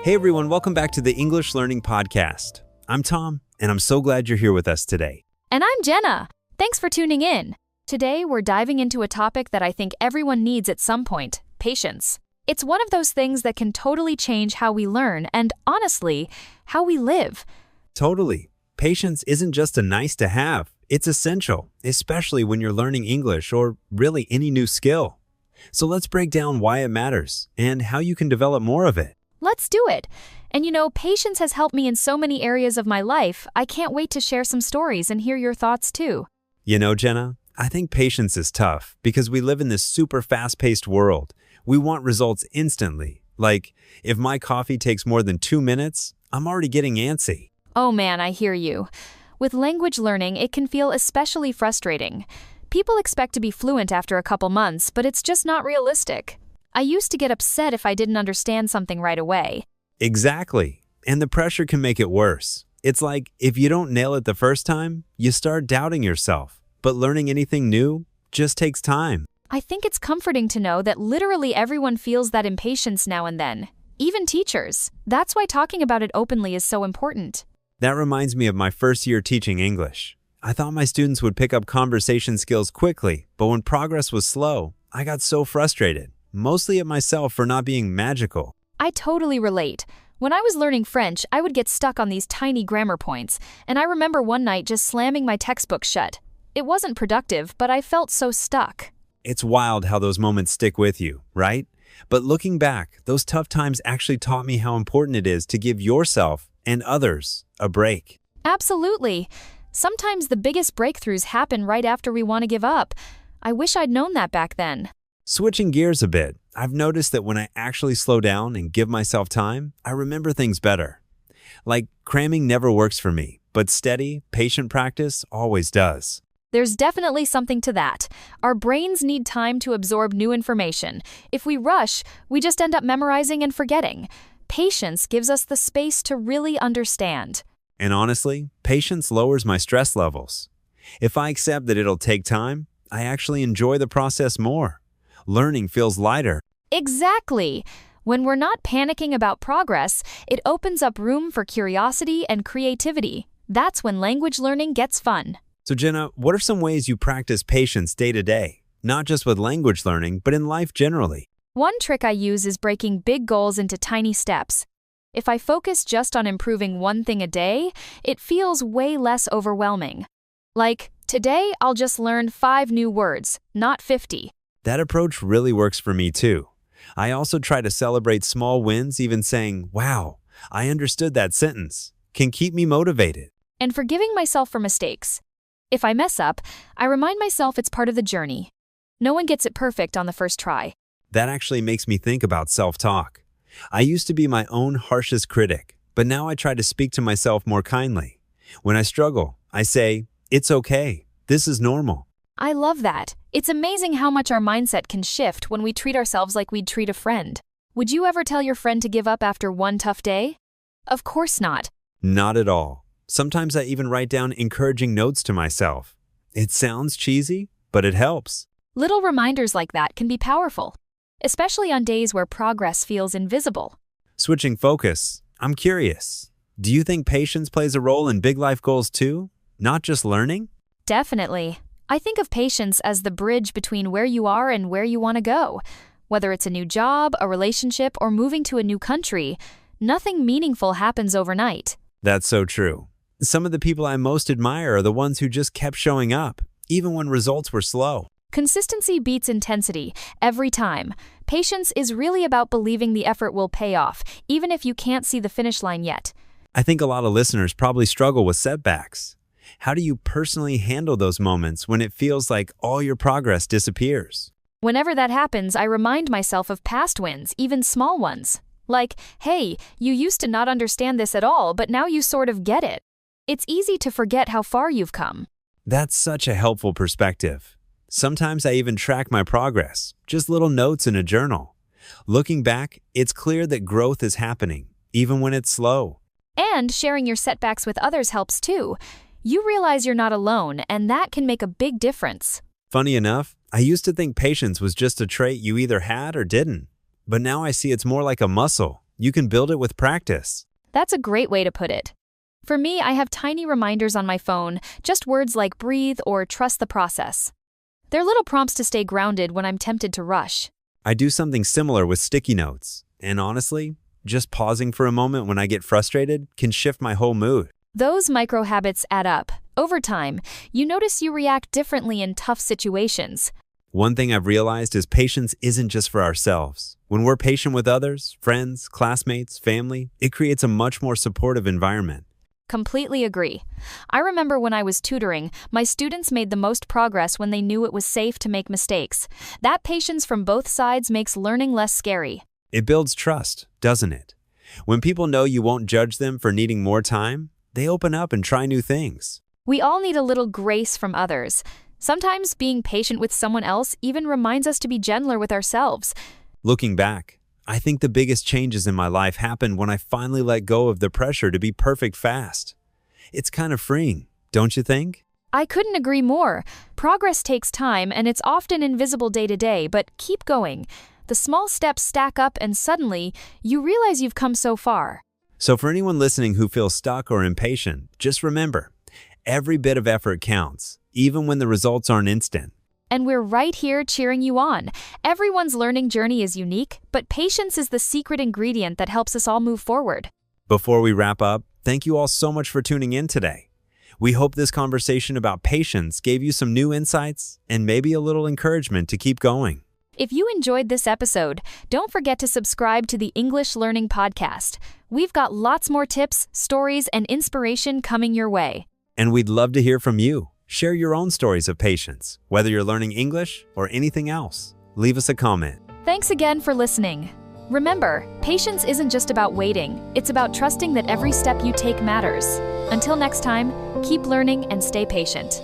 Hey everyone, welcome back to the English Learning Podcast. I'm Tom, and I'm so glad you're here with us today. And I'm Jenna. Thanks for tuning in. Today, we're diving into a topic that I think everyone needs at some point, patience. It's one of those things that can totally change how we learn and, honestly, how we live. Totally. Patience isn't just a nice to have, it's essential, especially when you're learning English or really any new skill. So let's break down why it matters and how you can develop more of it. Let's do it. And patience has helped me in so many areas of my life. I can't wait to share some stories and hear your thoughts too. Jenna, I think patience is tough because we live in this super fast-paced world. We want results instantly. Like, if my coffee takes more than 2 minutes, I'm already getting antsy. Oh man, I hear you. With language learning, it can feel especially frustrating. People expect to be fluent after a couple months, but it's just not realistic. I used to get upset if I didn't understand something right away. Exactly. And the pressure can make it worse. It's like, if you don't nail it the first time, you start doubting yourself. But learning anything new just takes time. I think it's comforting to know that literally everyone feels that impatience now and then. Even teachers. That's why talking about it openly is so important. That reminds me of my first year teaching English. I thought my students would pick up conversation skills quickly, but when progress was slow, I got so frustrated, mostly at myself for not being magical. I totally relate. When I was learning French, I would get stuck on these tiny grammar points, and I remember one night just slamming my textbook shut. It wasn't productive, but I felt so stuck. It's wild how those moments stick with you, right? But looking back, those tough times actually taught me how important it is to give yourself and others a break. Absolutely. Sometimes the biggest breakthroughs happen right after we want to give up. I wish I'd known that back then. Switching gears a bit, I've noticed that when I actually slow down and give myself time, I remember things better. Like, cramming never works for me, but steady, patient practice always does. There's definitely something to that. Our brains need time to absorb new information. If we rush, we just end up memorizing and forgetting. Patience gives us the space to really understand. And honestly, patience lowers my stress levels. If I accept that it'll take time, I actually enjoy the process more. Learning feels lighter. Exactly. When we're not panicking about progress, it opens up room for curiosity and creativity. That's when language learning gets fun. So Jenna, what are some ways you practice patience day to day? Not just with language learning, but in life generally. One trick I use is breaking big goals into tiny steps. If I focus just on improving one thing a day, it feels way less overwhelming. Like, today I'll just learn 5 new words, not 50. That approach really works for me too. I also try to celebrate small wins, even saying, wow, I understood that sentence, can keep me motivated. And forgiving myself for mistakes. If I mess up, I remind myself it's part of the journey. No one gets it perfect on the first try. That actually makes me think about self-talk. I used to be my own harshest critic, but now I try to speak to myself more kindly. When I struggle, I say, it's okay, this is normal. I love that. It's amazing how much our mindset can shift when we treat ourselves like we'd treat a friend. Would you ever tell your friend to give up after one tough day? Of course not. Not at all. Sometimes I even write down encouraging notes to myself. It sounds cheesy, but it helps. Little reminders like that can be powerful, especially on days where progress feels invisible. Switching focus, I'm curious. Do you think patience plays a role in big life goals too? Not just learning? Definitely. I think of patience as the bridge between where you are and where you want to go. Whether it's a new job, a relationship, or moving to a new country, nothing meaningful happens overnight. That's so true. Some of the people I most admire are the ones who just kept showing up, even when results were slow. Consistency beats intensity, every time. Patience is really about believing the effort will pay off, even if you can't see the finish line yet. I think a lot of listeners probably struggle with setbacks. How do you personally handle those moments when it feels like all your progress disappears? Whenever that happens, I remind myself of past wins, even small ones. Like, hey, you used to not understand this at all, but now you sort of get it. It's easy to forget how far you've come. That's such a helpful perspective. Sometimes I even track my progress, just little notes in a journal. Looking back, it's clear that growth is happening, even when it's slow. And sharing your setbacks with others helps too. You realize you're not alone, and that can make a big difference. Funny enough, I used to think patience was just a trait you either had or didn't. But now I see it's more like a muscle. You can build it with practice. That's a great way to put it. For me, I have tiny reminders on my phone, just words like breathe or trust the process. They're little prompts to stay grounded when I'm tempted to rush. I do something similar with sticky notes. And honestly, just pausing for a moment when I get frustrated can shift my whole mood. Those micro habits add up. Over time, you notice you react differently in tough situations. One thing I've realized is patience isn't just for ourselves. When we're patient with others, friends, classmates, family, it creates a much more supportive environment. Completely agree. I remember when I was tutoring, my students made the most progress when they knew it was safe to make mistakes. That patience from both sides makes learning less scary. It builds trust, doesn't it? When people know you won't judge them for needing more time, they open up and try new things. We all need a little grace from others. Sometimes being patient with someone else even reminds us to be gentler with ourselves. Looking back, I think the biggest changes in my life happened when I finally let go of the pressure to be perfect fast. It's kind of freeing, don't you think? I couldn't agree more. Progress takes time and it's often invisible day to day, but keep going. The small steps stack up and suddenly, you realize you've come so far. So for anyone listening who feels stuck or impatient, just remember, every bit of effort counts, even when the results aren't instant. And we're right here cheering you on. Everyone's learning journey is unique, but patience is the secret ingredient that helps us all move forward. Before we wrap up, thank you all so much for tuning in today. We hope this conversation about patience gave you some new insights and maybe a little encouragement to keep going. If you enjoyed this episode, don't forget to subscribe to the English Learning Podcast. We've got lots more tips, stories, and inspiration coming your way. And we'd love to hear from you. Share your own stories of patience, whether you're learning English or anything else. Leave us a comment. Thanks again for listening. Remember, patience isn't just about waiting, it's about trusting that every step you take matters. Until next time, keep learning and stay patient.